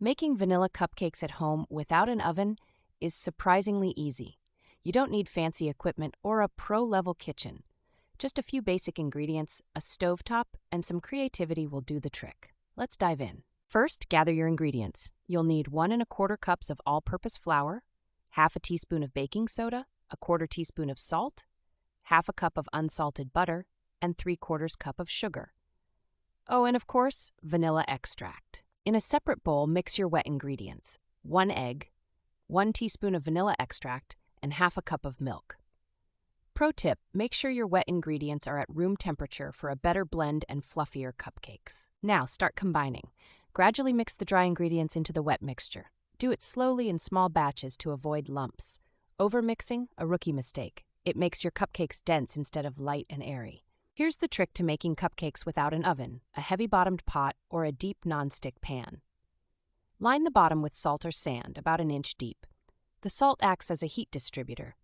Making vanilla cupcakes at home without an oven is surprisingly easy. You don't need fancy equipment or a pro-level kitchen. Just a few basic ingredients, a stovetop, and some creativity will do the trick. Let's dive in. First, gather your ingredients. You'll need 1¼ cups of all-purpose flour, half a teaspoon of baking soda, a quarter teaspoon of salt, half a cup of unsalted butter, and 3/4 cup of sugar. Oh, and of course, vanilla extract. In a separate bowl, mix your wet ingredients: 1 egg, 1 teaspoon of vanilla extract, and half a cup of milk. Pro tip, make sure your wet ingredients are at room temperature for a better blend and fluffier cupcakes. Now start combining. Gradually mix the dry ingredients into the wet mixture. Do it slowly in small batches to avoid lumps. Overmixing, a rookie mistake. It makes your cupcakes dense instead of light and airy. Here's the trick to making cupcakes without an oven: a heavy-bottomed pot or a deep nonstick pan. Line the bottom with salt or sand, about an inch deep. The salt acts as a heat distributor.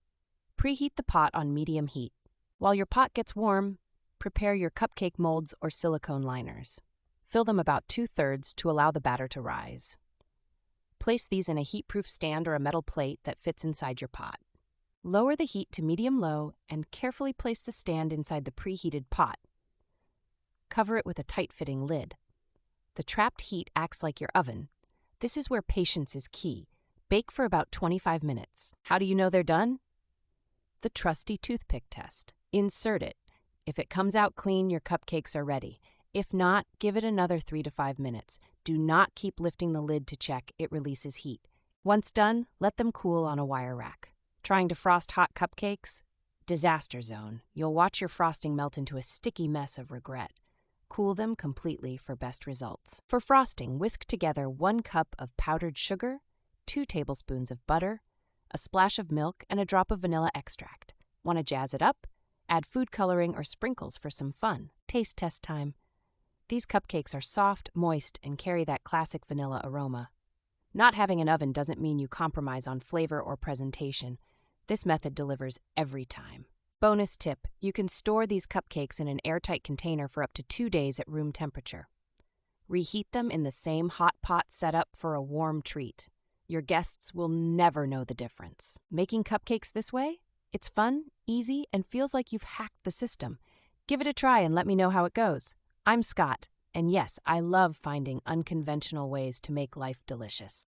Preheat the pot on medium heat. While your pot gets warm, prepare your cupcake molds or silicone liners. Fill them about 2/3 to allow the batter to rise. Place these in a heat-proof stand or a metal plate that fits inside your pot. Lower the heat to medium-low and carefully place the stand inside the preheated pot. Cover it with a tight-fitting lid. The trapped heat acts like your oven. This is where patience is key. Bake for about 25 minutes. How do you know they're done? The trusty toothpick test. Insert it. If it comes out clean, your cupcakes are ready. If not, give it another 3 to 5 minutes. Do not keep lifting the lid to check; it releases heat. Once done, let them cool on a wire rack. Trying to frost hot cupcakes? Disaster zone. You'll watch your frosting melt into a sticky mess of regret. Cool them completely for best results. For frosting, whisk together 1 cup of powdered sugar, 2 tablespoons of butter, a splash of milk, and a drop of vanilla extract. Want to jazz it up? Add food coloring or sprinkles for some fun. Taste test time. These cupcakes are soft, moist, and carry that classic vanilla aroma. Not having an oven doesn't mean you compromise on flavor or presentation. This method delivers every time. Bonus tip, you can store these cupcakes in an airtight container for up to 2 days at room temperature. Reheat them in the same hot pot setup for a warm treat. Your guests will never know the difference. Making cupcakes this way? It's fun, easy, and feels like you've hacked the system. Give it a try and let me know how it goes. I'm Scott, and yes, I love finding unconventional ways to make life delicious.